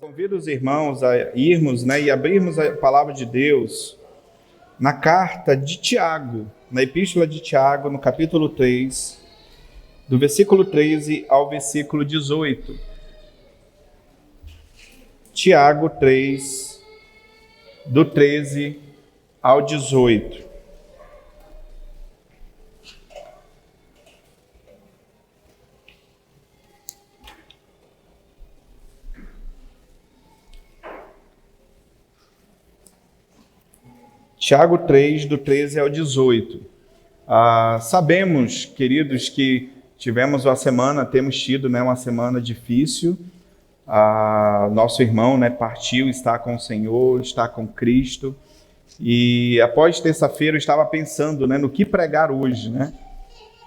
Convido os irmãos a irmos, e abrirmos a palavra de Deus na carta de Tiago, na epístola de Tiago, no capítulo 3, do versículo 13 ao versículo 18. Tiago 3, do 13 ao 18. Tiago 3, do 13 ao 18. Sabemos, queridos, que temos tido uma semana difícil. Nosso irmão partiu, está com o Senhor, está com Cristo. E após terça-feira eu estava pensando no que pregar hoje.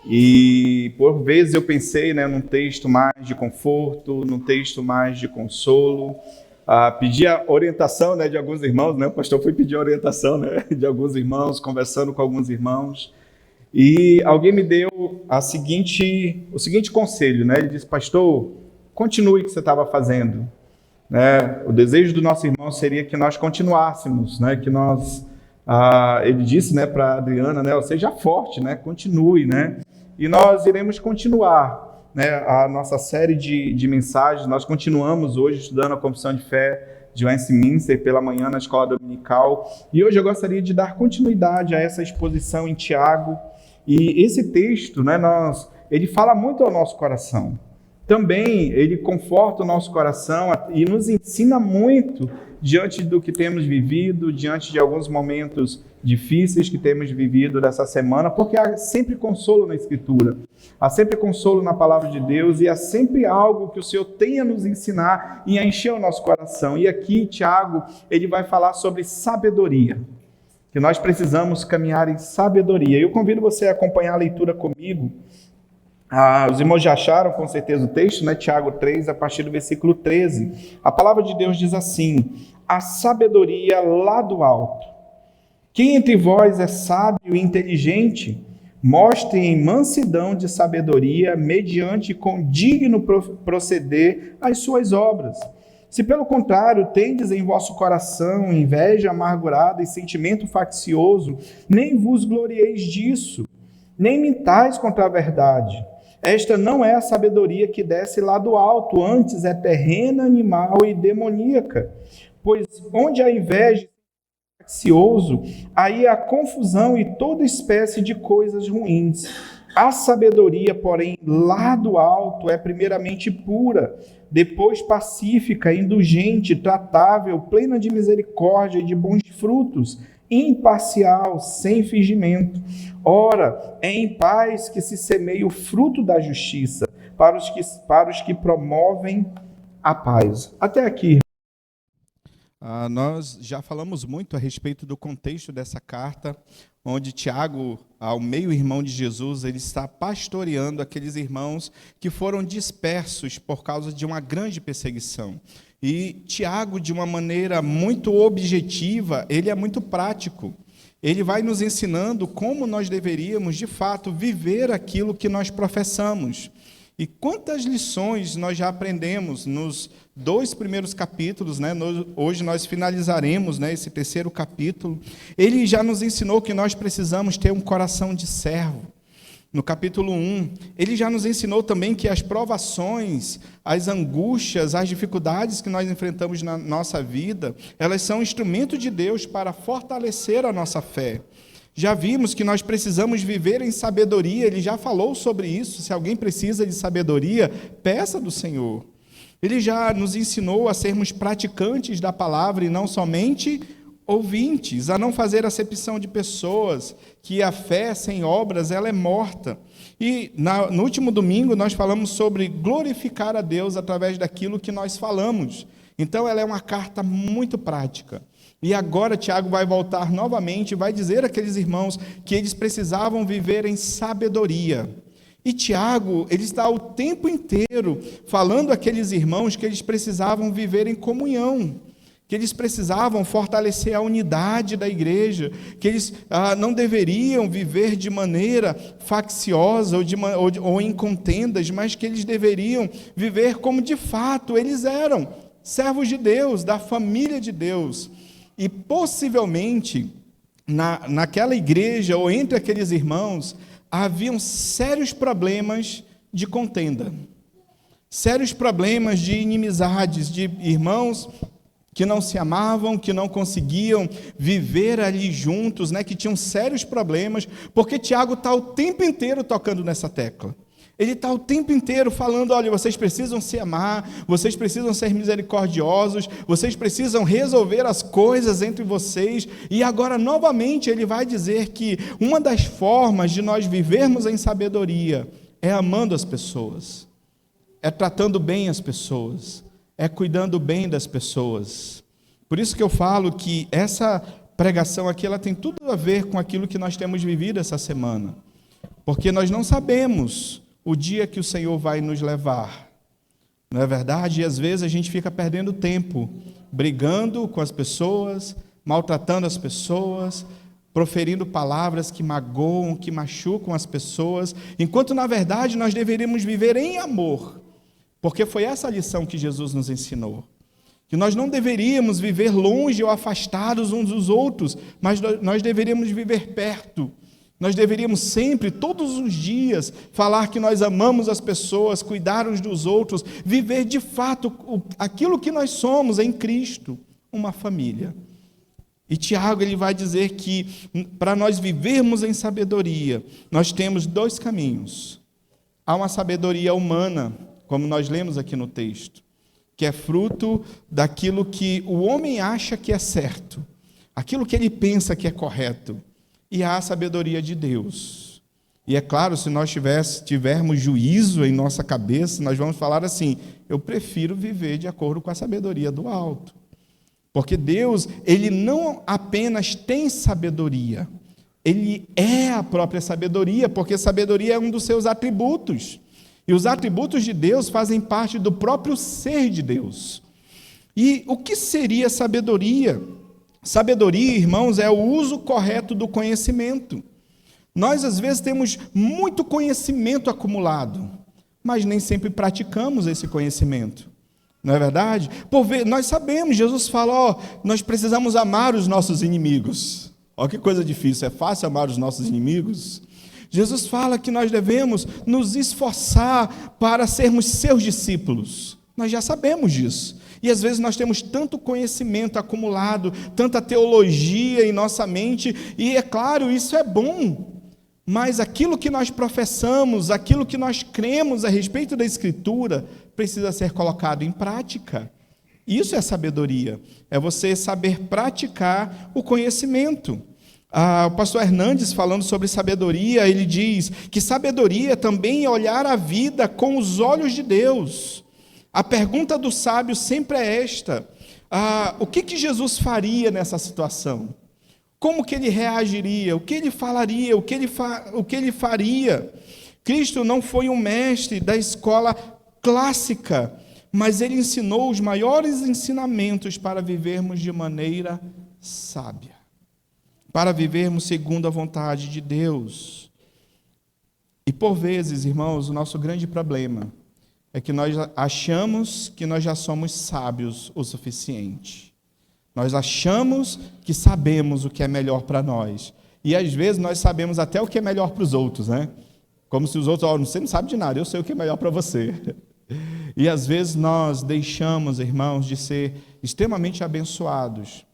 E por vezes eu pensei num texto mais de conforto, num texto mais de consolo. Pedi a orientação de alguns irmãos, o pastor foi pedir a orientação de alguns irmãos, conversando com alguns irmãos, e alguém me deu o seguinte conselho, ele disse: pastor, continue o que você estava fazendo, o desejo do nosso irmão seria que nós continuássemos, que nós, ele disse para a Adriana, seja forte, continue, e nós iremos continuar. A nossa série de mensagens, nós continuamos hoje estudando a Confissão de Fé de Westminster pela manhã na escola dominical, e hoje eu gostaria de dar continuidade a essa exposição em Tiago, e esse texto, ele fala muito ao nosso coração, também ele conforta o nosso coração e nos ensina muito diante do que temos vivido, diante de alguns momentos difíceis que temos vivido dessa semana, porque há sempre consolo na Escritura, há sempre consolo na Palavra de Deus e há sempre algo que o Senhor tem a nos ensinar e a encher o nosso coração. E aqui, Tiago, ele vai falar sobre sabedoria, que nós precisamos caminhar em sabedoria. Eu convido você a acompanhar a leitura comigo. Os irmãos já acharam com certeza o texto, Tiago 3, a partir do versículo 13. A palavra de Deus diz assim: a sabedoria lá do alto. Quem entre vós é sábio e inteligente, mostre em mansidão de sabedoria, mediante condigno proceder as suas obras. Se pelo contrário tendes em vosso coração inveja amargurada e sentimento faccioso, nem vos glorieis disso, nem mintais contra a verdade. Esta não é a sabedoria que desce lá do alto, antes é terrena, animal e demoníaca. Pois onde há inveja e faccioso, aí há confusão e toda espécie de coisas ruins. A sabedoria, porém, lá do alto é primeiramente pura, depois pacífica, indulgente, tratável, plena de misericórdia e de bons frutos, imparcial, sem fingimento. Ora, é em paz que se semeia o fruto da justiça, para os que promovem a paz. Até aqui. Nós já falamos muito a respeito do contexto dessa carta, onde Tiago, ao meio-irmão de Jesus, ele está pastoreando aqueles irmãos que foram dispersos por causa de uma grande perseguição. E Tiago, de uma maneira muito objetiva, ele é muito prático. Ele vai nos ensinando como nós deveríamos, de fato, viver aquilo que nós professamos. E quantas lições nós já aprendemos nos 2 primeiros capítulos, Hoje nós finalizaremos esse 3º capítulo. Ele já nos ensinou que nós precisamos ter um coração de servo. No capítulo 1, ele já nos ensinou também que as provações, as angústias, as dificuldades que nós enfrentamos na nossa vida, elas são instrumento de Deus para fortalecer a nossa fé. Já vimos que nós precisamos viver em sabedoria, ele já falou sobre isso. Se alguém precisa de sabedoria, peça do Senhor. Ele já nos ensinou a sermos praticantes da palavra e não somente ouvintes, a não fazer acepção de pessoas, que a fé sem obras ela é morta. E no último domingo nós falamos sobre glorificar a Deus através daquilo que nós falamos. Então ela é uma carta muito prática. E agora Tiago vai voltar novamente e vai dizer àqueles irmãos que eles precisavam viver em sabedoria. E Tiago, ele está o tempo inteiro falando àqueles irmãos que eles precisavam viver em comunhão, que eles precisavam fortalecer a unidade da igreja, que eles não deveriam viver de maneira facciosa ou em contendas, mas que eles deveriam viver como de fato eles eram, servos de Deus, da família de Deus. E possivelmente, naquela igreja ou entre aqueles irmãos, haviam sérios problemas de contenda, sérios problemas de inimizades, de irmãos que não se amavam, que não conseguiam viver ali juntos, que tinham sérios problemas, porque Tiago está o tempo inteiro tocando nessa tecla. Ele está o tempo inteiro falando, olha, vocês precisam se amar, vocês precisam ser misericordiosos, vocês precisam resolver as coisas entre vocês. E agora, novamente, ele vai dizer que uma das formas de nós vivermos em sabedoria é amando as pessoas, é tratando bem as pessoas, é cuidando bem das pessoas. Por isso que eu falo que essa pregação aqui, ela tem tudo a ver com aquilo que nós temos vivido essa semana. Porque nós não sabemos o dia que o Senhor vai nos levar. Não é verdade? E às vezes a gente fica perdendo tempo, brigando com as pessoas, maltratando as pessoas, proferindo palavras que magoam, que machucam as pessoas, enquanto na verdade nós deveríamos viver em amor. Porque foi essa a lição que Jesus nos ensinou. Que nós não deveríamos viver longe ou afastados uns dos outros, mas nós deveríamos viver perto. Nós deveríamos sempre, todos os dias, falar que nós amamos as pessoas, cuidar uns dos outros, viver de fato aquilo que nós somos em Cristo, uma família. E Tiago ele vai dizer que para nós vivermos em sabedoria, nós temos dois caminhos. Há uma sabedoria humana, como nós lemos aqui no texto, que é fruto daquilo que o homem acha que é certo, aquilo que ele pensa que é correto, e há a sabedoria de Deus. E é claro, se nós tivermos juízo em nossa cabeça, nós vamos falar assim, eu prefiro viver de acordo com a sabedoria do alto. Porque Deus, ele não apenas tem sabedoria, ele é a própria sabedoria, porque sabedoria é um dos seus atributos. E os atributos de Deus fazem parte do próprio ser de Deus. E o que seria sabedoria? Sabedoria, irmãos, é o uso correto do conhecimento. Nós, às vezes, temos muito conhecimento acumulado, mas nem sempre praticamos esse conhecimento. Não é verdade? Nós sabemos, Jesus fala, nós precisamos amar os nossos inimigos. Que coisa difícil, é fácil amar os nossos inimigos? Jesus fala que nós devemos nos esforçar para sermos seus discípulos. Nós já sabemos disso. E às vezes nós temos tanto conhecimento acumulado, tanta teologia em nossa mente, e é claro, isso é bom. Mas aquilo que nós professamos, aquilo que nós cremos a respeito da Escritura, precisa ser colocado em prática. Isso é sabedoria, é você saber praticar o conhecimento. O pastor Hernandes, falando sobre sabedoria, ele diz que sabedoria também é olhar a vida com os olhos de Deus. A pergunta do sábio sempre é esta: o que Jesus faria nessa situação? Como que ele reagiria? O que ele falaria? O que ele faria? Cristo não foi um mestre da escola clássica, mas ele ensinou os maiores ensinamentos para vivermos de maneira sábia, para vivermos segundo a vontade de Deus. E por vezes, irmãos, o nosso grande problema é que nós achamos que nós já somos sábios o suficiente. Nós achamos que sabemos o que é melhor para nós. E às vezes nós sabemos até o que é melhor para os outros, né? Como se os outros, você não sabe de nada, eu sei o que é melhor para você. E às vezes nós deixamos, irmãos, de ser extremamente abençoados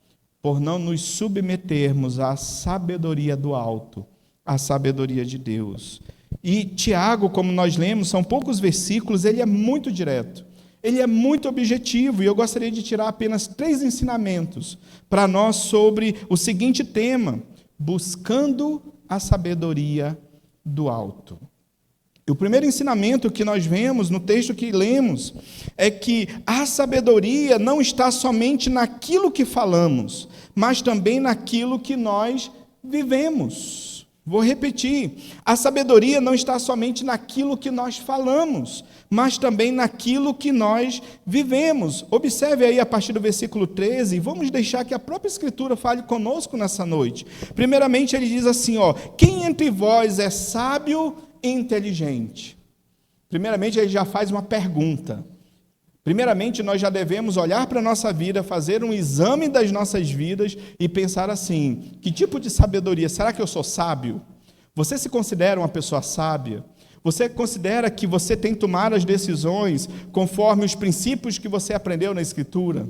por não nos submetermos à sabedoria do alto, à sabedoria de Deus. E Tiago, como nós lemos, são poucos versículos, ele é muito direto, ele é muito objetivo, e eu gostaria de tirar apenas 3 ensinamentos para nós sobre o seguinte tema: buscando a sabedoria do alto. O primeiro ensinamento que nós vemos no texto que lemos é que a sabedoria não está somente naquilo que falamos, mas também naquilo que nós vivemos. Vou repetir, a sabedoria não está somente naquilo que nós falamos, mas também naquilo que nós vivemos. Observe aí a partir do versículo 13, vamos deixar que a própria Escritura fale conosco nessa noite. Primeiramente ele diz assim, quem entre vós é sábio e inteligente? Primeiramente ele já faz uma pergunta. Primeiramente, nós já devemos olhar para a nossa vida, fazer um exame das nossas vidas e pensar assim: que tipo de sabedoria? Será que eu sou sábio? Você se considera uma pessoa sábia? Você considera que você tem tomado as decisões conforme os princípios que você aprendeu na Escritura?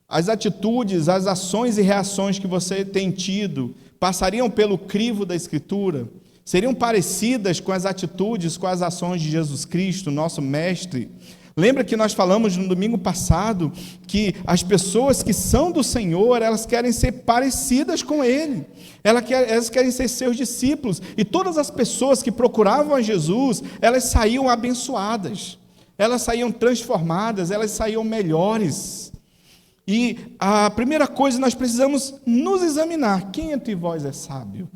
As atitudes, as ações e reações que você tem tido passariam pelo crivo da Escritura? Seriam parecidas com as atitudes, com as ações de Jesus Cristo, nosso Mestre? Lembra que nós falamos no domingo passado que as pessoas que são do Senhor, elas querem ser parecidas com Ele, elas querem ser seus discípulos, e todas as pessoas que procuravam a Jesus, elas saíam abençoadas, elas saíam transformadas, elas saíam melhores. E a primeira coisa, nós precisamos nos examinar: quem entre vós é sábio?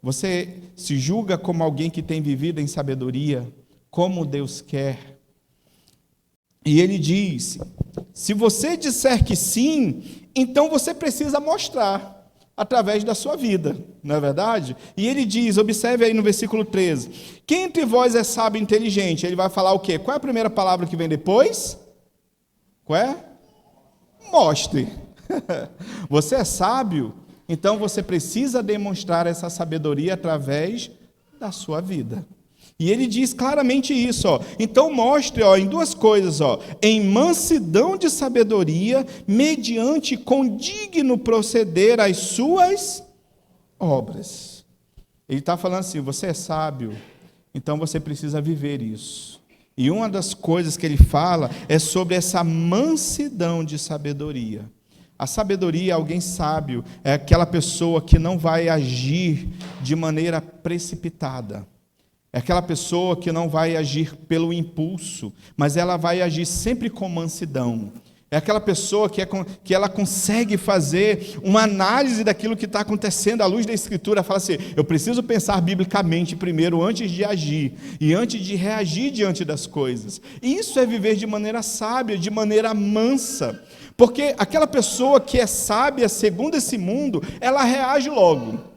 Você se julga como alguém que tem vivido em sabedoria, como Deus quer? E ele diz: se você disser que sim, então você precisa mostrar através da sua vida, não é verdade? E ele diz, observe aí no versículo 13: quem entre vós é sábio e inteligente? Ele vai falar o quê? Qual é a primeira palavra que vem depois? Qual é? Mostre. Você é sábio, então você precisa demonstrar essa sabedoria através da sua vida. E ele diz claramente isso, ó. Então mostre, ó, em duas coisas, ó, em mansidão de sabedoria, mediante condigno proceder às suas obras. Ele está falando assim: você é sábio, então você precisa viver isso. E uma das coisas que ele fala é sobre essa mansidão de sabedoria. A sabedoria, alguém sábio, é aquela pessoa que não vai agir de maneira precipitada. É aquela pessoa que não vai agir pelo impulso, mas ela vai agir sempre com mansidão. É aquela pessoa que ela consegue fazer uma análise daquilo que está acontecendo à luz da Escritura. Fala assim: eu preciso pensar biblicamente primeiro, antes de agir, e antes de reagir diante das coisas. Isso é viver de maneira sábia, de maneira mansa. Porque aquela pessoa que é sábia, segundo esse mundo, ela reage logo.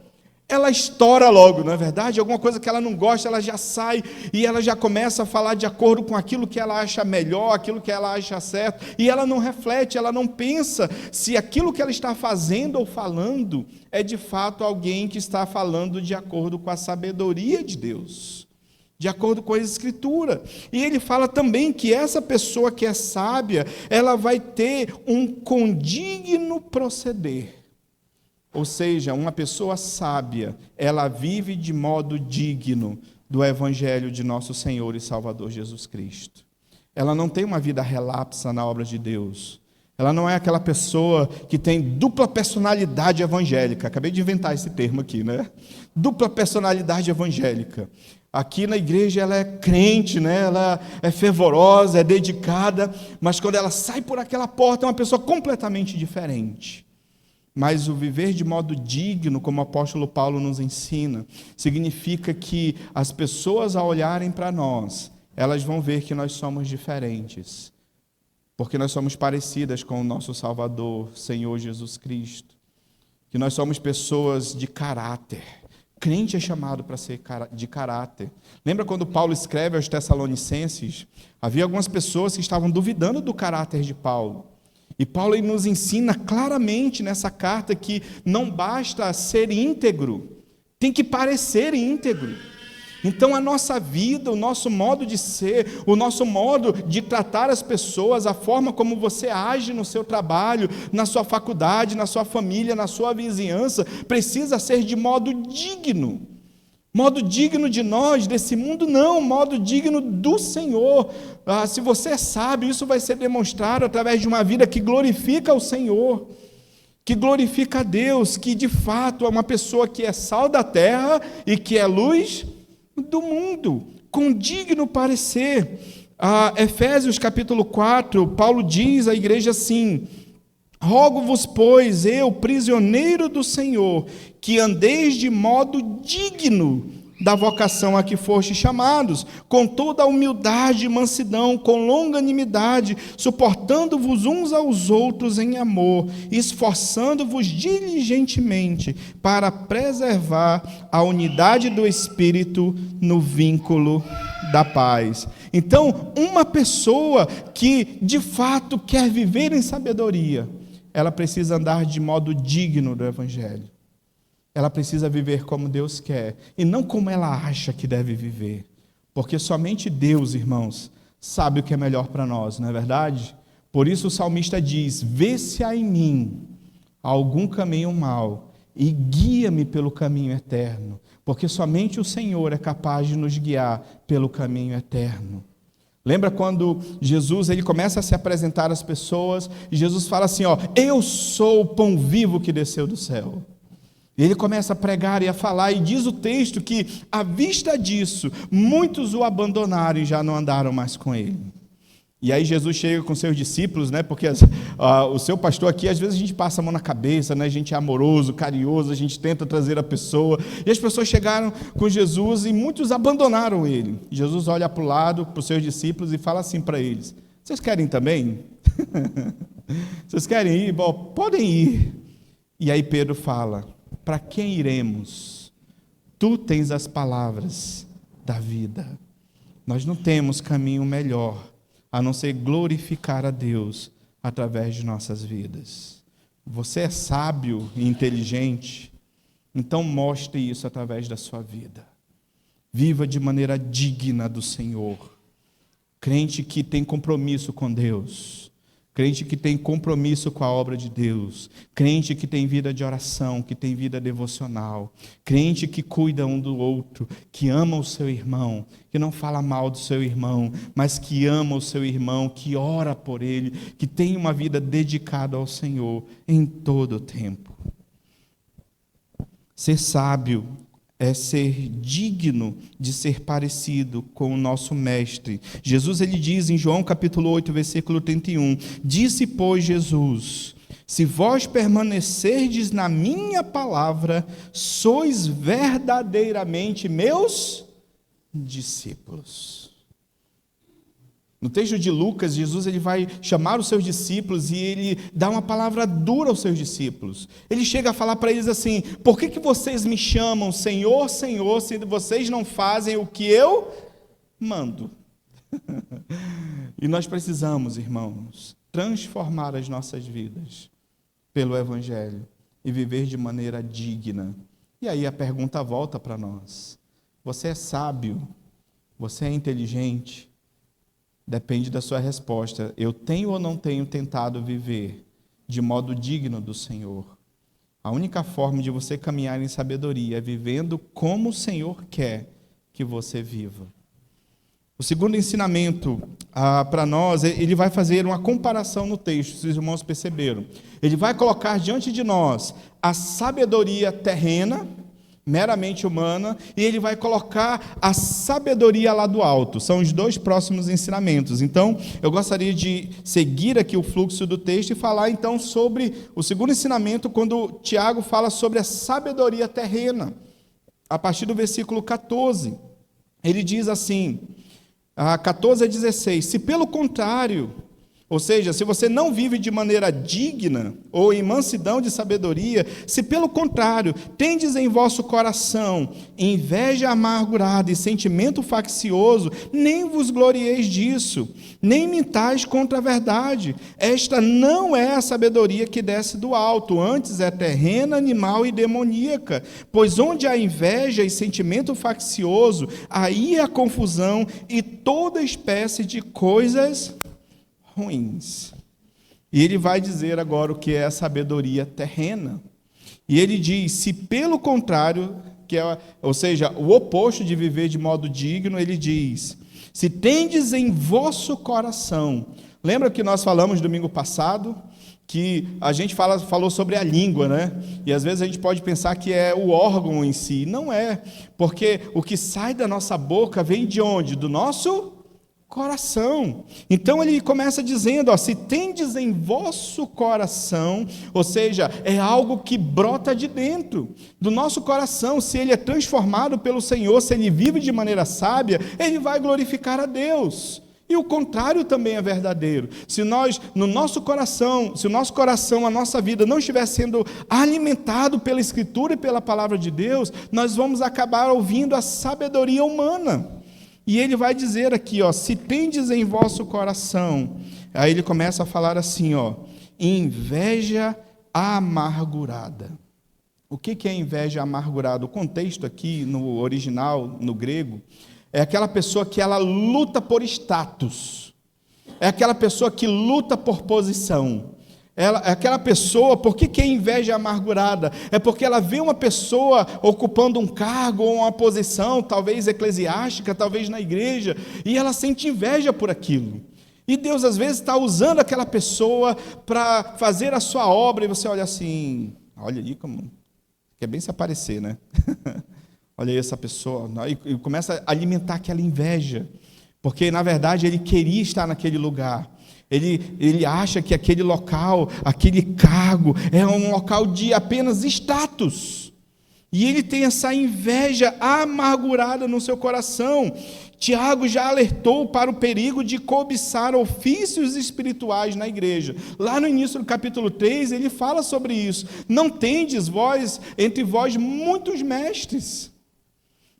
Ela estoura logo, não é verdade? Alguma coisa que ela não gosta, ela já sai e ela já começa a falar de acordo com aquilo que ela acha melhor, aquilo que ela acha certo, e ela não reflete, ela não pensa se aquilo que ela está fazendo ou falando é de fato alguém que está falando de acordo com a sabedoria de Deus, de acordo com a Escritura. E ele fala também que essa pessoa que é sábia, ela vai ter um condigno proceder. Ou seja, uma pessoa sábia, ela vive de modo digno do Evangelho de nosso Senhor e Salvador Jesus Cristo. Ela não tem uma vida relapsa na obra de Deus. Ela não é aquela pessoa que tem dupla personalidade evangélica. Acabei de inventar esse termo aqui, né? Dupla personalidade evangélica. Aqui na igreja ela é crente, né? Ela é fervorosa, é dedicada, mas quando ela sai por aquela porta é uma pessoa completamente diferente. Mas o viver de modo digno, como o apóstolo Paulo nos ensina, significa que as pessoas, ao olharem para nós, elas vão ver que nós somos diferentes, porque nós somos parecidas com o nosso Salvador, Senhor Jesus Cristo, que nós somos pessoas de caráter. Crente é chamado para ser de caráter. Lembra quando Paulo escreve aos Tessalonicenses? Havia algumas pessoas que estavam duvidando do caráter de Paulo. E Paulo nos ensina claramente nessa carta que não basta ser íntegro, tem que parecer íntegro. Então a nossa vida, o nosso modo de ser, o nosso modo de tratar as pessoas, a forma como você age no seu trabalho, na sua faculdade, na sua família, na sua vizinhança, precisa ser de modo digno. Modo digno de nós, desse mundo, não, modo digno do Senhor. Se você é sábio, isso vai ser demonstrado através de uma vida que glorifica o Senhor, que glorifica a Deus, que de fato é uma pessoa que é sal da terra e que é luz do mundo, com digno parecer. Efésios capítulo 4, Paulo diz à igreja assim: rogo-vos, pois, eu, prisioneiro do Senhor, que andeis de modo digno da vocação a que fostes chamados, com toda a humildade e mansidão, com longanimidade, suportando-vos uns aos outros em amor, esforçando-vos diligentemente para preservar a unidade do Espírito no vínculo da paz. Então, uma pessoa que de fato quer viver em sabedoria, ela precisa andar de modo digno do Evangelho. Ela precisa viver como Deus quer e não como ela acha que deve viver. Porque somente Deus, irmãos, sabe o que é melhor para nós, não é verdade? Por isso o salmista diz: vê se há em mim algum caminho mau e guia-me pelo caminho eterno, porque somente o Senhor é capaz de nos guiar pelo caminho eterno. Lembra quando Jesus ele começa a se apresentar às pessoas e Jesus fala assim, eu sou o pão vivo que desceu do céu. E ele começa a pregar e a falar, e diz o texto que, à vista disso, muitos o abandonaram e já não andaram mais com ele. E aí Jesus chega com seus discípulos, né? Porque o seu pastor aqui, às vezes a gente passa a mão na cabeça, né? A gente é amoroso, carinhoso, a gente tenta trazer a pessoa. E as pessoas chegaram com Jesus e muitos abandonaram ele. Jesus olha para o lado, para os seus discípulos e fala assim para eles: vocês querem também? Vocês querem ir? Bom, podem ir. E aí Pedro fala: para quem iremos? Tu tens as palavras da vida. Nós não temos caminho melhor a não ser glorificar a Deus através de nossas vidas. Você é sábio e inteligente, então mostre isso através da sua vida. Viva de maneira digna do Senhor. Crente que tem compromisso com Deus, crente que tem compromisso com a obra de Deus, crente que tem vida de oração, que tem vida devocional, crente que cuida um do outro, que ama o seu irmão, que não fala mal do seu irmão, mas que ama o seu irmão, que ora por ele, que tem uma vida dedicada ao Senhor em todo o tempo. Ser sábio é ser digno de ser parecido com o nosso Mestre. Jesus ele diz em João capítulo 8, versículo 31, disse, pois, Jesus: se vós permanecerdes na minha palavra, sois verdadeiramente meus discípulos. No texto de Lucas, Jesus ele vai chamar os seus discípulos e ele dá uma palavra dura aos seus discípulos. Ele chega a falar para eles assim: por que vocês me chamam Senhor, Senhor, se vocês não fazem o que eu mando? E nós precisamos, irmãos, transformar as nossas vidas pelo Evangelho e viver de maneira digna. E aí a pergunta volta para nós: você é sábio? Você é inteligente? Depende da sua resposta. Eu tenho ou não tenho tentado viver de modo digno do Senhor? A única forma de você caminhar em sabedoria é vivendo como o Senhor quer que você viva. O segundo ensinamento para nós, ele vai fazer uma comparação no texto, se os irmãos perceberam. Ele vai colocar diante de nós a sabedoria terrena, meramente humana, e ele vai colocar a sabedoria lá do alto. São os dois próximos ensinamentos. Então, eu gostaria de seguir aqui o fluxo do texto e falar então sobre o segundo ensinamento, quando Tiago fala sobre a sabedoria terrena. A partir do versículo 14, ele diz assim, 14 a 16, se pelo contrário, ou seja, se você não vive de maneira digna ou em mansidão de sabedoria, se pelo contrário, tendes em vosso coração inveja amargurada e sentimento faccioso, nem vos glorieis disso, nem mintais contra a verdade. Esta não é a sabedoria que desce do alto, antes é terrena, animal e demoníaca. Pois onde há inveja e sentimento faccioso, aí há confusão e toda espécie de coisas ruins. E ele vai dizer agora o que é a sabedoria terrena. E ele diz, se pelo contrário, ou seja, o oposto de viver de modo digno, ele diz, se tendes em vosso coração. Lembra que nós falamos domingo passado, que a gente falou sobre a língua, né? E às vezes a gente pode pensar que é o órgão em si. Não é, porque o que sai da nossa boca vem de onde? Do nosso coração. Então ele começa dizendo, se tendes em vosso coração, ou seja, é algo que brota de dentro do nosso coração. Se ele é transformado pelo Senhor, se ele vive de maneira sábia, ele vai glorificar a Deus. E o contrário também é verdadeiro. Se o nosso coração, a nossa vida não estiver sendo alimentado pela Escritura e pela palavra de Deus, nós vamos acabar ouvindo a sabedoria humana. E ele vai dizer aqui, ó, se tendes em vosso coração, aí ele começa a falar assim, ó, inveja amargurada. O que é inveja amargurada? O contexto aqui, no original, no grego, é aquela pessoa que ela luta por status, é aquela pessoa que luta por posição, é aquela pessoa, por que é inveja amargurada? É porque ela vê uma pessoa ocupando um cargo ou uma posição, talvez eclesiástica, talvez na igreja, e ela sente inveja por aquilo. E Deus às vezes está usando aquela pessoa para fazer a sua obra, e você olha assim, olha ali como... quer bem se aparecer, né? Olha aí essa pessoa, e começa a alimentar aquela inveja, porque na verdade ele queria estar naquele lugar, ele acha que aquele local, aquele cargo, é um local de apenas status, e ele tem essa inveja amargurada no seu coração. Tiago já alertou para o perigo de cobiçar ofícios espirituais na igreja. Lá no início do capítulo 3, ele fala sobre isso. Não tendes entre vós muitos mestres.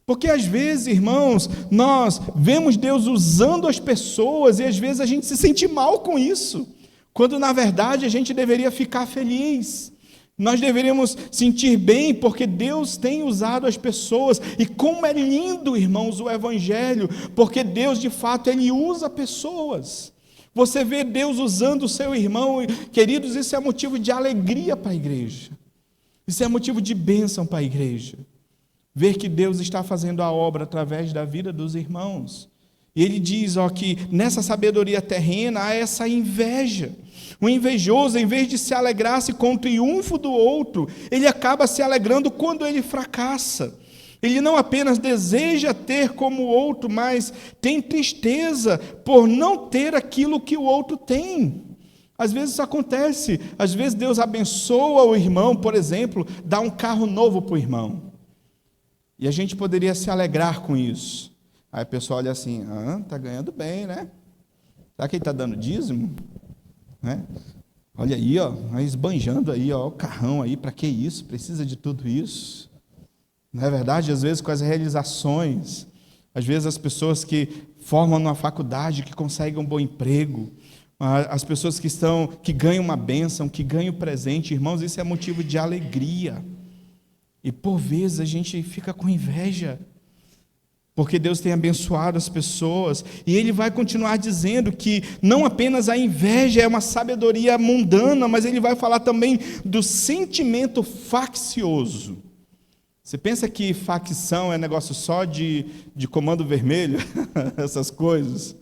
Porque às vezes, irmãos, nós vemos Deus usando as pessoas e às vezes a gente se sente mal com isso, quando na verdade a gente deveria ficar feliz. Nós deveríamos sentir bem, porque Deus tem usado as pessoas, e como é lindo, irmãos, o Evangelho, porque Deus, de fato, Ele usa pessoas. Você vê Deus usando o seu irmão, queridos, isso é motivo de alegria para a igreja, isso é motivo de bênção para a igreja, ver que Deus está fazendo a obra através da vida dos irmãos. E Ele diz, ó, que nessa sabedoria terrena há essa inveja. O invejoso, em vez de se alegrar-se com o triunfo do outro, ele acaba se alegrando quando ele fracassa. Ele não apenas deseja ter como o outro, mas tem tristeza por não ter aquilo que o outro tem. Às vezes isso acontece, às vezes Deus abençoa o irmão, por exemplo, dá um carro novo para o irmão. E a gente poderia se alegrar com isso. Aí a pessoa olha assim, está ganhando bem, né? Será que ele está dando dízimo? Né? Olha aí, ó, esbanjando aí, ó, o carrão aí, para que isso? Precisa de tudo isso? Não é verdade? Às vezes com as realizações, às vezes as pessoas que formam uma faculdade, que conseguem um bom emprego, as pessoas que ganham uma bênção, que ganham presente, irmãos, isso é motivo de alegria. E por vezes a gente fica com inveja, porque Deus tem abençoado as pessoas, e Ele vai continuar dizendo que não apenas a inveja é uma sabedoria mundana, mas Ele vai falar também do sentimento faccioso. Você pensa que facção é negócio só de comando vermelho, essas coisas?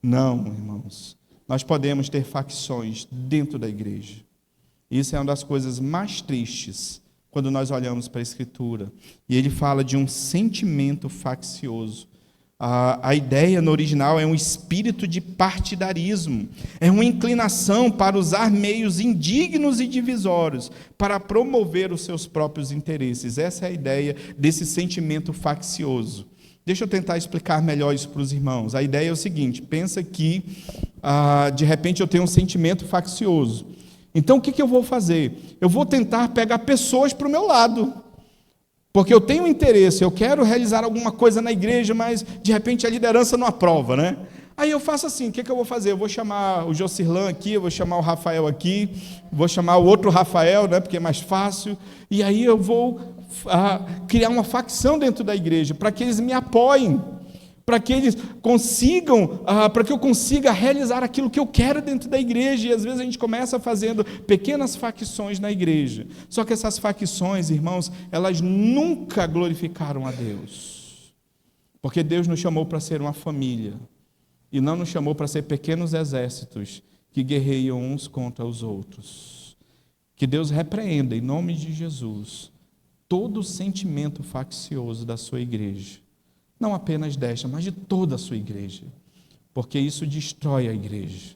Não, irmãos. Nós podemos ter facções dentro da igreja. Isso é uma das coisas mais tristes, quando nós olhamos para a Escritura, e ele fala de um sentimento faccioso. A ideia no original é um espírito de partidarismo, é uma inclinação para usar meios indignos e divisórios para promover os seus próprios interesses. Essa é a ideia desse sentimento faccioso. Deixa eu tentar explicar melhor isso para os irmãos. A ideia é o seguinte, pensa que, de repente, eu tenho um sentimento faccioso. Então, o que eu vou fazer? Eu vou tentar pegar pessoas para o meu lado, porque eu tenho interesse, eu quero realizar alguma coisa na igreja, mas, de repente, a liderança não aprova, né? Aí eu faço assim, o que eu vou fazer? Eu vou chamar o Jocirlan aqui, eu vou chamar o Rafael aqui, vou chamar o outro Rafael, né, porque é mais fácil, e aí eu vou criar uma facção dentro da igreja, para que eles me apoiem, para que eles consigam, para que eu consiga realizar aquilo que eu quero dentro da igreja. E às vezes a gente começa fazendo pequenas facções na igreja. Só que essas facções, irmãos, elas nunca glorificaram a Deus. Porque Deus nos chamou para ser uma família. E não nos chamou para ser pequenos exércitos que guerreiam uns contra os outros. Que Deus repreenda, em nome de Jesus, todo o sentimento faccioso da sua igreja. Não apenas desta, mas de toda a sua igreja, porque isso destrói a igreja.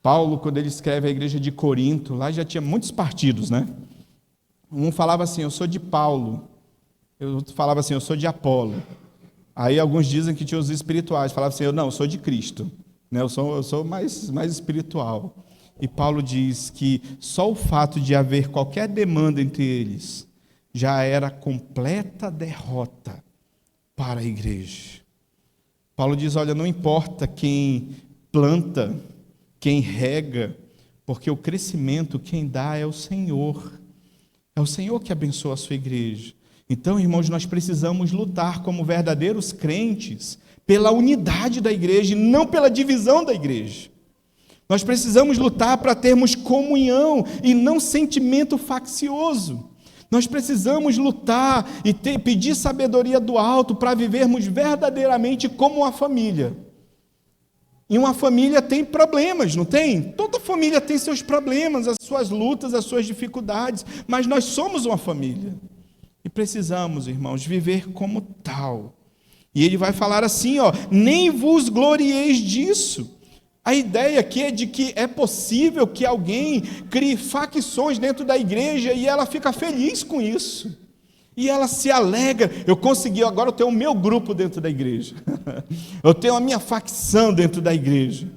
Paulo, quando ele escreve a igreja de Corinto, lá já tinha muitos partidos, né? Um falava assim, eu sou de Paulo, outro falava assim, eu sou de Apolo. Aí alguns dizem que tinha os espirituais, falavam assim, eu sou de Cristo, né? Eu sou mais espiritual. E Paulo diz que só o fato de haver qualquer demanda entre eles já era completa derrota para a igreja. Paulo diz, olha, não importa quem planta, quem rega, porque o crescimento quem dá é o Senhor. É o Senhor que abençoa a sua igreja. Então, irmãos, nós precisamos lutar como verdadeiros crentes pela unidade da igreja e não pela divisão da igreja. Nós precisamos lutar para termos comunhão e não sentimento faccioso. Nós precisamos lutar e pedir sabedoria do alto para vivermos verdadeiramente como uma família. E uma família tem problemas, não tem? Toda família tem seus problemas, as suas lutas, as suas dificuldades, mas nós somos uma família. E precisamos, irmãos, viver como tal. E ele vai falar assim, nem vos glorieis disso. A ideia aqui é de que é possível que alguém crie facções dentro da igreja e ela fica feliz com isso. E ela se alegra, eu consegui, agora eu tenho o meu grupo dentro da igreja. Eu tenho a minha facção dentro da igreja.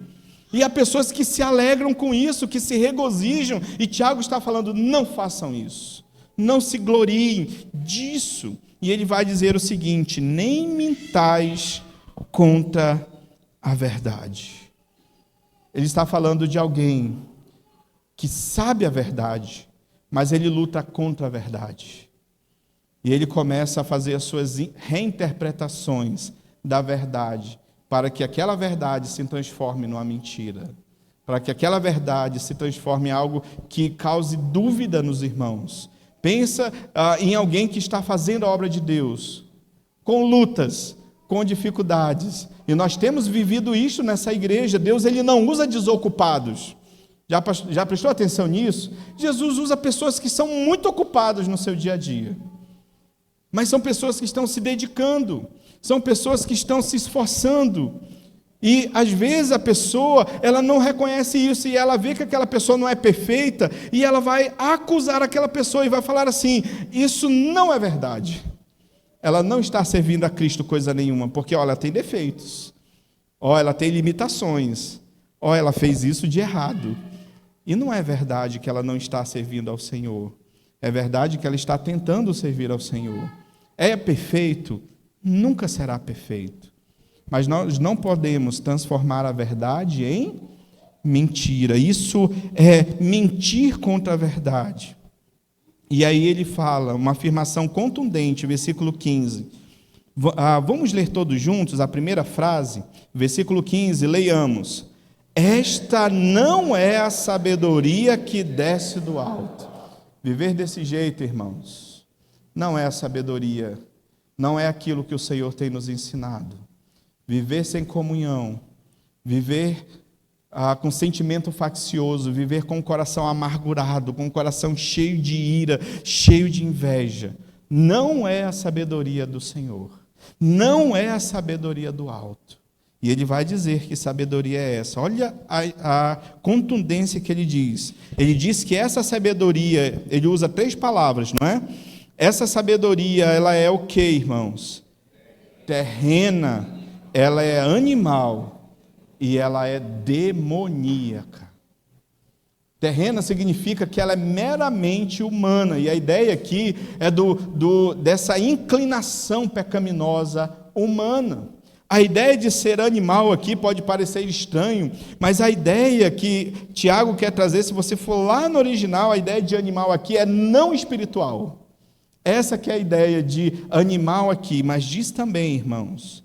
E há pessoas que se alegram com isso, que se regozijam. E Tiago está falando, não façam isso. Não se gloriem disso. E ele vai dizer o seguinte, nem mintais contra a verdade. Ele está falando de alguém que sabe a verdade, mas ele luta contra a verdade. E ele começa a fazer as suas reinterpretações da verdade, para que aquela verdade se transforme numa mentira, para que aquela verdade se transforme em algo que cause dúvida nos irmãos. Pensa em alguém que está fazendo a obra de Deus, com lutas, com dificuldades. E nós temos vivido isso nessa igreja. Deus ele não usa desocupados. Já prestou atenção nisso? Jesus usa pessoas que são muito ocupadas no seu dia a dia. Mas são pessoas que estão se dedicando, são pessoas que estão se esforçando. E às vezes a pessoa, ela não reconhece isso e ela vê que aquela pessoa não é perfeita e ela vai acusar aquela pessoa e vai falar assim, isso não é verdade. Ela não está servindo a Cristo coisa nenhuma, porque ela tem defeitos, ela tem limitações, ela fez isso de errado. E não é verdade que ela não está servindo ao Senhor, é verdade que ela está tentando servir ao Senhor. É perfeito? Nunca será perfeito. Mas nós não podemos transformar a verdade em mentira. Isso é mentir contra a verdade. E aí ele fala, uma afirmação contundente, versículo 15. Vamos ler todos juntos a primeira frase, versículo 15, leiamos. Esta não é a sabedoria que desce do alto. Viver desse jeito, irmãos, não é a sabedoria, não é aquilo que o Senhor tem nos ensinado. Viver sem comunhão, viver com sentimento faccioso, viver com o coração amargurado, com o coração cheio de ira, cheio de inveja, não é a sabedoria do Senhor, não é a sabedoria do alto. E ele vai dizer que sabedoria é essa. Olha a contundência que ele diz. Ele diz que essa sabedoria, ele usa 3 palavras, não é? Essa sabedoria, ela é o quê, irmãos? Terrena, ela é animal e ela é demoníaca. Terrena significa que ela é meramente humana, e a ideia aqui é dessa inclinação pecaminosa humana. A ideia de ser animal aqui pode parecer estranho, mas a ideia que Tiago quer trazer, se você for lá no original, a ideia de animal aqui é não espiritual. Essa que é a ideia de animal aqui, mas diz também, irmãos,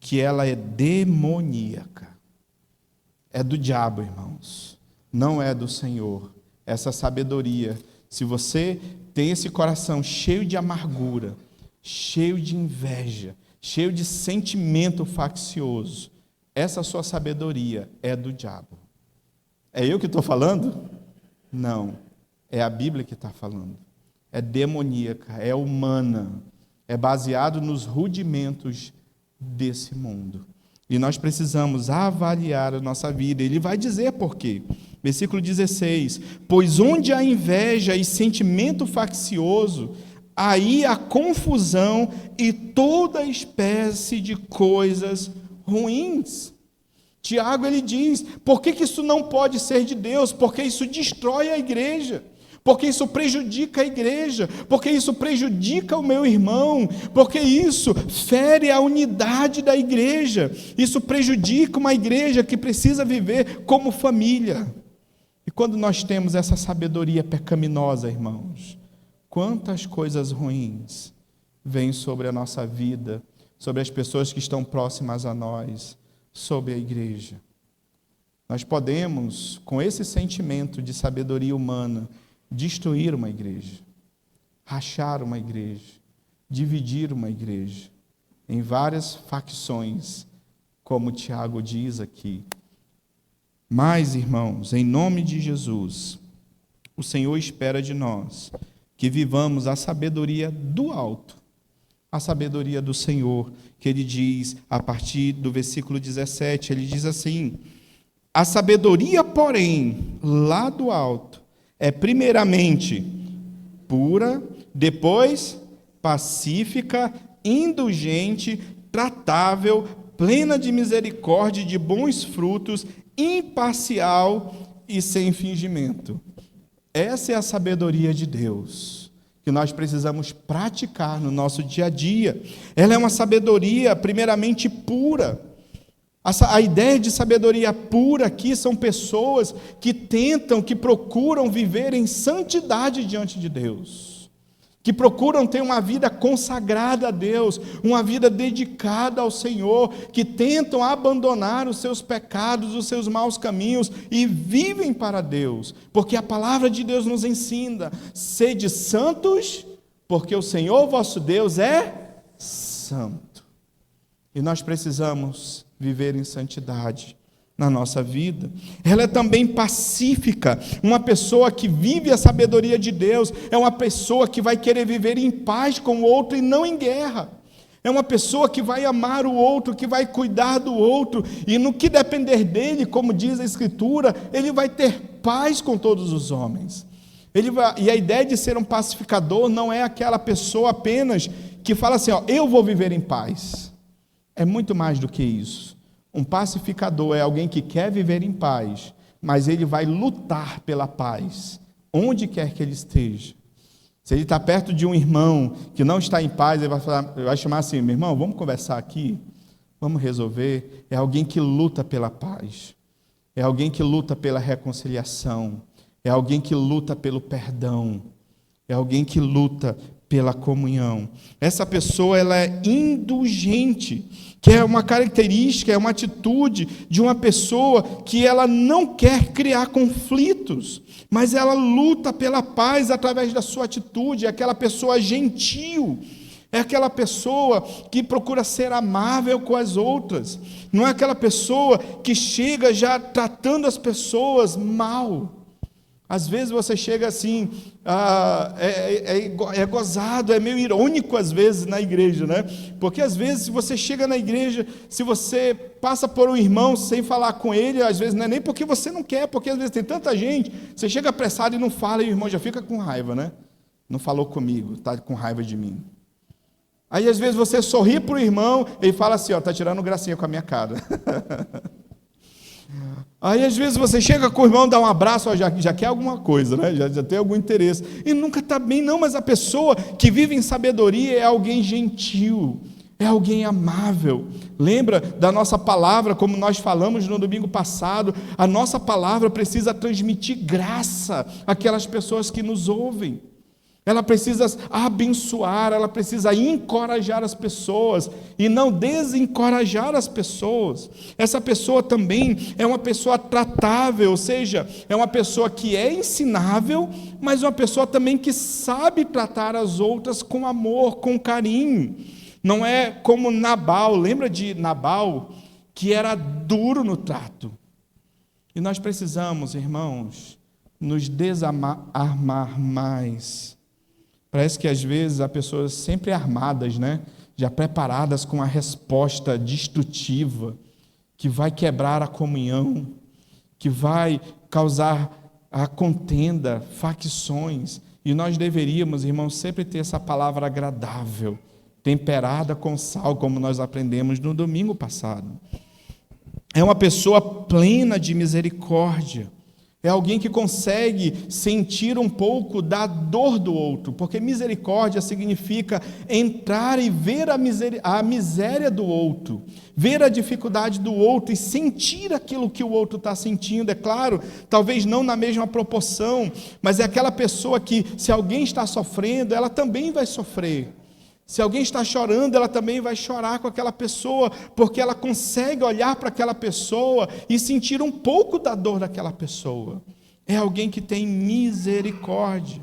que ela é demoníaca. É do diabo, irmãos, não é do Senhor. Essa sabedoria, se você tem esse coração cheio de amargura, cheio de inveja, cheio de sentimento faccioso, essa sua sabedoria é do diabo. É eu que estou falando? Não, é a Bíblia que está falando. É demoníaca, é humana, é baseado nos rudimentos desse mundo. E nós precisamos avaliar a nossa vida. Ele vai dizer por quê. Versículo 16. Pois onde há inveja e sentimento faccioso, aí há confusão e toda espécie de coisas ruins. Tiago, ele diz, por que isso não pode ser de Deus? Porque isso destrói a igreja. porque isso prejudica a igreja, porque isso prejudica o meu irmão, porque isso fere a unidade da igreja, isso prejudica uma igreja que precisa viver como família. E quando nós temos essa sabedoria pecaminosa, irmãos, quantas coisas ruins vêm sobre a nossa vida, sobre as pessoas que estão próximas a nós, sobre a igreja. Nós podemos, com esse sentimento de sabedoria humana, destruir uma igreja, rachar uma igreja, dividir uma igreja em várias facções, como Tiago diz aqui. Mas, irmãos, em nome de Jesus, o Senhor espera de nós que vivamos a sabedoria do alto, a sabedoria do Senhor, que ele diz, a partir do versículo 17, ele diz assim: a sabedoria, porém, lá do alto, é primeiramente pura, depois pacífica, indulgente, tratável, plena de misericórdia e de bons frutos, imparcial e sem fingimento. Essa é a sabedoria de Deus, que nós precisamos praticar no nosso dia a dia. Ela é uma sabedoria primeiramente pura. A ideia de sabedoria pura aqui são pessoas que tentam, que procuram viver em santidade diante de Deus, que procuram ter uma vida consagrada a Deus, uma vida dedicada ao Senhor, que tentam abandonar os seus pecados, os seus maus caminhos e vivem para Deus, porque a palavra de Deus nos ensina: sede santos, porque o Senhor vosso Deus é santo. E nós precisamos viver em santidade na nossa vida. Ela é também pacífica. Uma pessoa que vive a sabedoria de Deus é uma pessoa que vai querer viver em paz com o outro e não em guerra. É uma pessoa que vai amar o outro, que vai cuidar do outro, e no que depender dele, como diz a Escritura, ele vai ter paz com todos os homens. E a ideia de ser um pacificador não é aquela pessoa apenas que fala assim: eu vou viver em paz. É muito mais do que isso. Um pacificador é alguém que quer viver em paz, mas ele vai lutar pela paz, onde quer que ele esteja. Se ele está perto de um irmão que não está em paz, ele vai chamar assim: meu irmão, vamos conversar aqui, vamos resolver. É alguém que luta pela paz, é alguém que luta pela reconciliação, é alguém que luta pelo perdão, é alguém que luta pela comunhão. Essa pessoa, ela é indulgente, que é uma característica, é uma atitude de uma pessoa que ela não quer criar conflitos, mas ela luta pela paz através da sua atitude. É aquela pessoa gentil, é aquela pessoa que procura ser amável com as outras, não é aquela pessoa que chega já tratando as pessoas mal. Às vezes você chega assim, é gozado, é meio irônico às vezes na igreja, né? Porque às vezes você chega na igreja, se você passa por um irmão sem falar com ele, às vezes não é nem porque você não quer, porque às vezes tem tanta gente, você chega apressado e não fala, e o irmão já fica com raiva, né? Não falou comigo, está com raiva de mim. Aí às vezes você sorri para o irmão, ele fala assim: está tirando gracinha com a minha cara. Aí às vezes você chega com o irmão, dá um abraço, já quer alguma coisa, né? já tem algum interesse, e nunca está bem não, mas a pessoa que vive em sabedoria é alguém gentil, é alguém amável. Lembra da nossa palavra, como nós falamos no domingo passado, a nossa palavra precisa transmitir graça àquelas pessoas que nos ouvem. Ela precisa abençoar, ela precisa encorajar as pessoas e não desencorajar as pessoas. Essa pessoa também é uma pessoa tratável, ou seja, é uma pessoa que é ensinável, mas uma pessoa também que sabe tratar as outras com amor, com carinho. Não é como Nabal, lembra de Nabal, que era duro no trato. E nós precisamos, irmãos, nos desarmar mais. Parece que às vezes há pessoas sempre armadas, né? Já preparadas com a resposta destrutiva, que vai quebrar a comunhão, que vai causar a contenda, facções. E nós deveríamos, irmãos, sempre ter essa palavra agradável, temperada com sal, como nós aprendemos no domingo passado. É uma pessoa plena de misericórdia. É alguém que consegue sentir um pouco da dor do outro, porque misericórdia significa entrar e ver a miséria do outro, ver a dificuldade do outro e sentir aquilo que o outro está sentindo. É claro, talvez não na mesma proporção, mas é aquela pessoa que, se alguém está sofrendo, ela também vai sofrer. Se alguém está chorando, ela também vai chorar com aquela pessoa, porque ela consegue olhar para aquela pessoa e sentir um pouco da dor daquela pessoa. É alguém que tem misericórdia.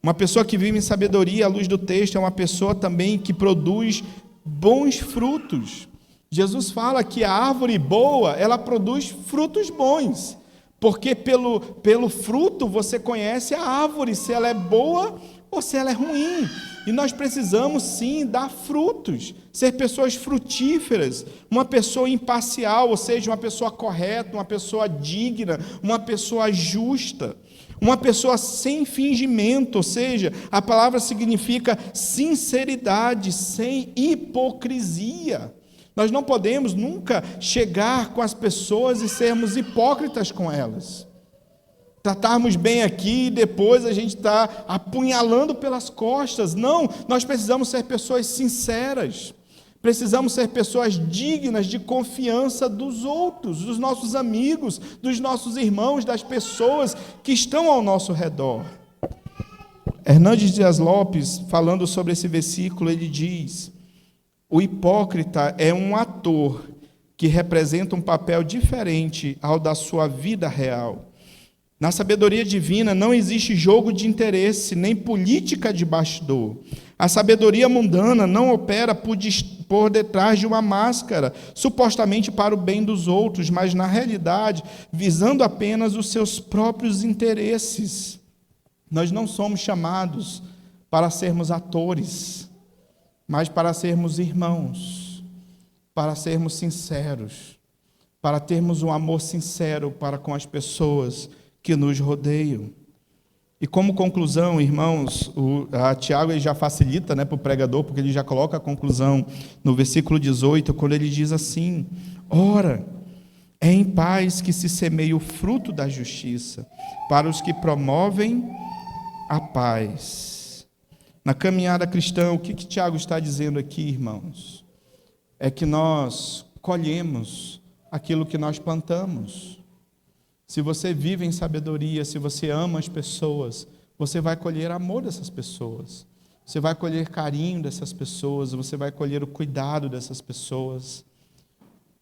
Uma pessoa que vive em sabedoria, à luz do texto, é uma pessoa também que produz bons frutos. Jesus fala que a árvore boa, ela produz frutos bons, porque pelo fruto você conhece a árvore, se ela é boa ou se ela é ruim. E nós precisamos sim dar frutos, ser pessoas frutíferas, uma pessoa imparcial, ou seja, uma pessoa correta, uma pessoa digna, uma pessoa justa, uma pessoa sem fingimento, ou seja, a palavra significa sinceridade, sem hipocrisia. Nós não podemos nunca chegar com as pessoas e sermos hipócritas com elas. Tratarmos bem aqui e depois a gente está apunhalando pelas costas. Não, nós precisamos ser pessoas sinceras. Precisamos ser pessoas dignas de confiança dos outros, dos nossos amigos, dos nossos irmãos, das pessoas que estão ao nosso redor. Hernandes Dias Lopes, falando sobre esse versículo, ele diz: o hipócrita é um ator que representa um papel diferente ao da sua vida real. Na sabedoria divina não existe jogo de interesse, nem política de bastidor. A sabedoria mundana não opera por detrás de uma máscara, supostamente para o bem dos outros, mas, na realidade, visando apenas os seus próprios interesses. Nós não somos chamados para sermos atores, mas para sermos irmãos, para sermos sinceros, para termos um amor sincero para com as pessoas que nos rodeiam. E como conclusão, irmãos, Tiago ele já facilita, para o pregador, porque ele já coloca a conclusão no versículo 18, quando ele diz assim: ora, é em paz que se semeia o fruto da justiça, para os que promovem a paz. Na caminhada cristã, o que Tiago está dizendo aqui, irmãos? É que nós colhemos aquilo que nós plantamos. Se você vive em sabedoria, se você ama as pessoas, você vai colher amor dessas pessoas. Você vai colher carinho dessas pessoas, você vai colher o cuidado dessas pessoas.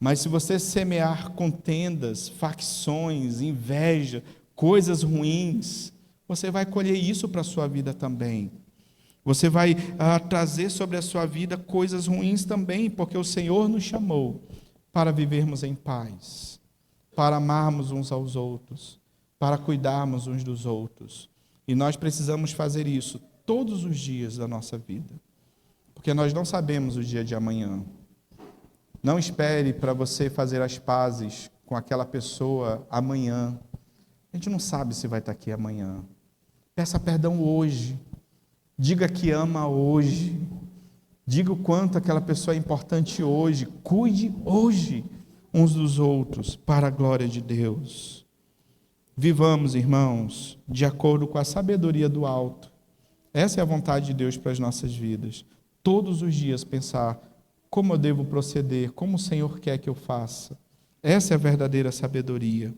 Mas se você semear contendas, facções, inveja, coisas ruins, você vai colher isso para a sua vida também. Você vai trazer sobre a sua vida coisas ruins também, porque o Senhor nos chamou para vivermos em paz, para amarmos uns aos outros, para cuidarmos uns dos outros. E nós precisamos fazer isso todos os dias da nossa vida, porque nós não sabemos o dia de amanhã. Não espere para você fazer as pazes com aquela pessoa amanhã. A gente não sabe se vai estar aqui amanhã. Peça perdão hoje. Diga que ama hoje. Diga o quanto aquela pessoa é importante hoje. Cuide hoje uns dos outros, para a glória de Deus. Vivamos, irmãos, de acordo com a sabedoria do alto. Essa é a vontade de Deus para as nossas vidas. Todos os dias pensar como eu devo proceder, como o Senhor quer que eu faça. Essa é a verdadeira sabedoria.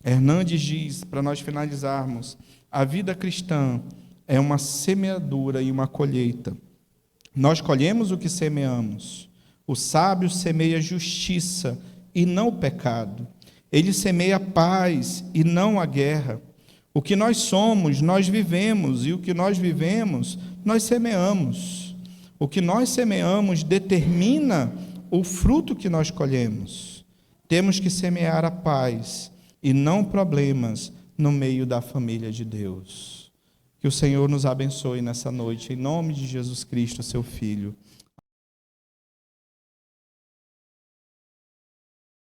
Hernandes diz, para nós finalizarmos, a vida cristã é uma semeadura e uma colheita. Nós colhemos o que semeamos. O sábio semeia justiça e não o pecado. Ele semeia a paz e não a guerra. O que nós somos, nós vivemos, e o que nós vivemos, nós semeamos. O que nós semeamos determina o fruto que nós colhemos. Temos que semear a paz e não problemas no meio da família de Deus. Que o Senhor nos abençoe nessa noite, em nome de Jesus Cristo, seu Filho.